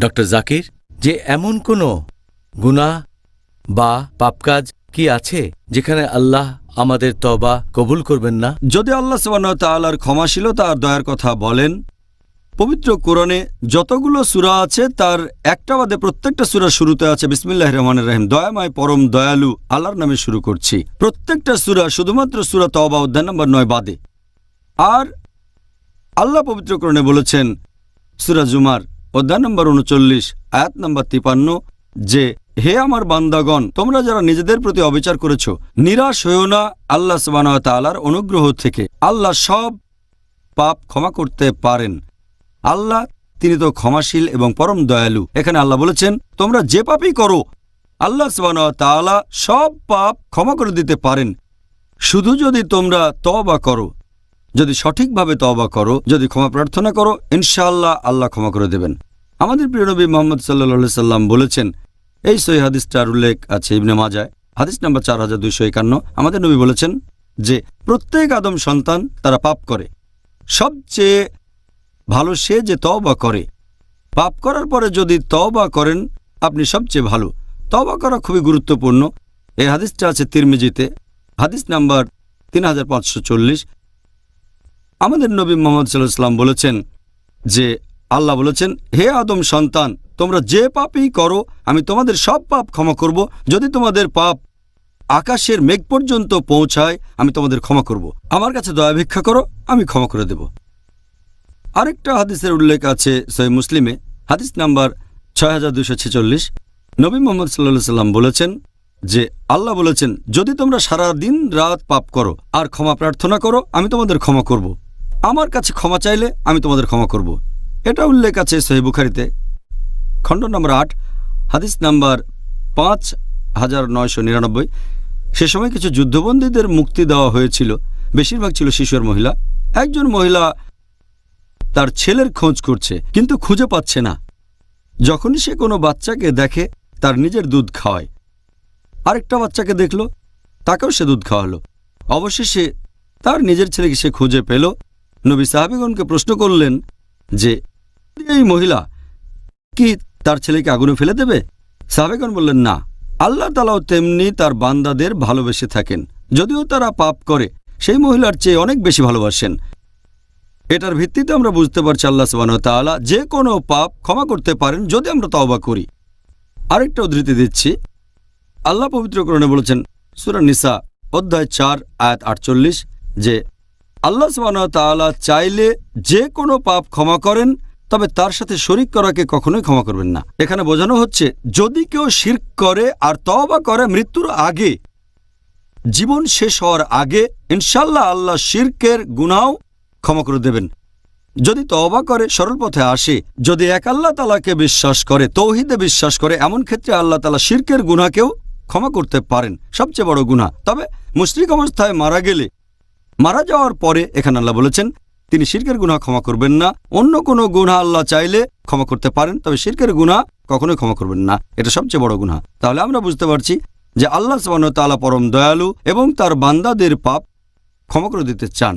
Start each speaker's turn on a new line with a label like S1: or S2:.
S1: Doctor Zakir, যে এমন কোনো গুনাহ বা পাপকাজ কি আছে যেখানে আল্লাহ আমাদের তওবা কবুল করবেন না?
S2: যদি আল্লাহ সুবহানাহু ওয়া তাআলার ক্ষমাশীলতা আর দয়ার কথা বলেন, পবিত্র কোরআনে যতগুলো সূরা আছে তার একটা বাদে প্রত্যেকটা সূরার শুরুতে আছে বিসমিল্লাহির রহমানির রহিম, দয়াময় পরম দয়ালু আল্লাহর নামে শুরু করছি। প্রত্যেকটা সূরা, শুধুমাত্র সূরা তওবা অধ্যায় নম্বর 9 বাদে। আর আল্লাহ পবিত্র কোরআনে বলেছেন সূরা জুমার অধ্যায় নম্বর 39 আয়াত নম্বর 53 যে হে আমার বান্দাগণ, তোমরা যারা নিজেদের প্রতি অবিচার করেছ, নিরাশ হইও না আল্লাহ সুবহানাহু ওয়া তাআলার অনুগ্রহ থেকে। আল্লাহ সব পাপ ক্ষমা করতে পারেন। আল্লাহ তিনি তো ক্ষমাশীল এবং পরম দয়ালু। এখানে আল্লাহ বলেছেন তোমরা যে পাপই করো আল্লাহ সুবহানাহু ওয়া তাআলা সব পাপ ক্ষমা করে দিতে পারেন, শুধু যদি তোমরা তওবা করো, যদি সঠিকভাবে তওবা করো, যদি ক্ষমা প্রার্থনা করো, ইনশাআল্লাহ আল্লাহ ক্ষমা করে দেবেন। আমাদের প্রিয় নবী মুহাম্মদ সাল্লাল্লাহু আলাইহি সাল্লাম বলেছেন, এই সহিহ হাদিসটার উল্লেখ আছে ইবনে মাজায়, হাদিস নাম্বার 4251। আমাদের নবী বলেছেন যে প্রত্যেক আদম সন্তান তারা পাপ করে, সবচেয়ে ভালো সে যে তওবা করে। পাপ করার পরে যদি তওবা করেন আপনি সবচেয়ে ভালো। তওবা করা খুবই গুরুত্বপূর্ণ। এই হাদিসটা আছে তিরমিজিতে, হাদিস নাম্বার 3540। আমাদের নবী মুহাম্মদ সাল্লাল্লাহু আলাইহি ওয়াসাল্লাম বলেছেন যে আল্লাহ বলেছেন, হে আদম সন্তান, তোমরা যে পাপই করো আমি তোমাদের সব পাপ ক্ষমা করব। যদি তোমাদের পাপ আকাশের মেঘ পর্যন্ত পৌঁছায় আমি তোমাদের ক্ষমা করব। আমার কাছে দয়া ভিক্ষা করো, আমি ক্ষমা করে দেব। আরেকটা হাদিসের উল্লেখ আছে সহিহ মুসলিমে, হাদিস নাম্বার 6246। নবী মুহাম্মদ সাল্লাল্লাহু আলাইহি ওয়াসাল্লাম বলেছেন যে আল্লাহ বলেছেন, যদি তোমরা সারা দিন রাত পাপ করো আর ক্ষমা প্রার্থনা করো আমি তোমাদের ক্ষমা করব। আমার কাছে ক্ষমা চাইলে আমি তোমাদের ক্ষমা করব। এটা উল্লেখ আছে সহিহ বুখারীতে, খণ্ড নম্বর 8, হাদিস নাম্বার 5999। সে সময় কিছু যুদ্ধবন্দীদের মুক্তি দেওয়া হয়েছিল, বেশিরভাগ ছিল শিশু আর মহিলা। একজন মহিলা তার ছেলের খোঁজ করছে কিন্তু খুঁজে পাচ্ছে না। যখনই সে কোনো বাচ্চাকে দেখে তার নিজের দুধ খাওয়ায়। আরেকটা বাচ্চাকে দেখল, তাকেও সে দুধ খাওয়ালো। অবশেষে তার নিজের ছেলেকে সে খুঁজে পেল। নবী সাহাবীগণকে প্রশ্ন করলেন যে এই মহিলা কি তার ছেলেকে আগুনে ফেলে দেবে? সাহাবীগণ বললেন না, আল্লাহ তাআলাও তেমনি তার বান্দাদের ভালোবেসে থাকেন। যদিও তারা পাপ করে সেই মহিলার চেয়ে অনেক বেশি ভালোবাসেন। এটার ভিত্তিতে আমরা বুঝতে পারছি আল্লাহ সুবহানাহু ওয়া তাআলা যে কোনো পাপ ক্ষমা করতে পারেন যদি আমরা তওবা করি। আরেকটা উদ্ধৃতি দিচ্ছি, আল্লাহ পবিত্র কোরআনে বলেছেন সূরা নিসা অধ্যায় 4 আয়াত 48 যে আল্লাহ সুবহানাহু ওয়া তাআলা চাইলে যে কোনো পাপ ক্ষমা করেন, তবে তার সাথে শরীক করাকে কখনোই ক্ষমা করবেন না। এখানে বোঝানো হচ্ছে যদি কেউ শিরক করে আর তওবা করে মৃত্যুর আগে, জীবন শেষ হওয়ার আগে, ইনশাআল্লাহ আল্লাহ শিরকের গুনাহ ক্ষমা করে দেবেন। যদি তওবা করে সরল পথে আসে, যদি এক আল্লাহ তাআলাকে বিশ্বাস করে, তৌহিদে বিশ্বাস করে, এমন ক্ষেত্রে আল্লাহ তাআলা শিরকের গুনাহকেও ক্ষমা করতে পারেন, সবচেয়ে বড় গুনাহ। তবে মুশরিক অবস্থায় মারা গেলে, মারা যাওয়ার পরে এখানে আল্লাহ বলেছেন তিনি শিরকের গুনাহ ক্ষমা করবেন না। অন্য কোনো গুনাহ আল্লাহ চাইলে ক্ষমা করতে পারেন, তবে শিরকের গুনাহ কখনোই ক্ষমা করবেন না। এটা সবচেয়ে বড় গুনাহ। তাহলে আমরা বুঝতে পারছি যে আল্লাহ সুবহানাহু ওয়া তাআলা পরম দয়ালু এবং তার বান্দাদের পাপ ক্ষমা করে দিতে চান।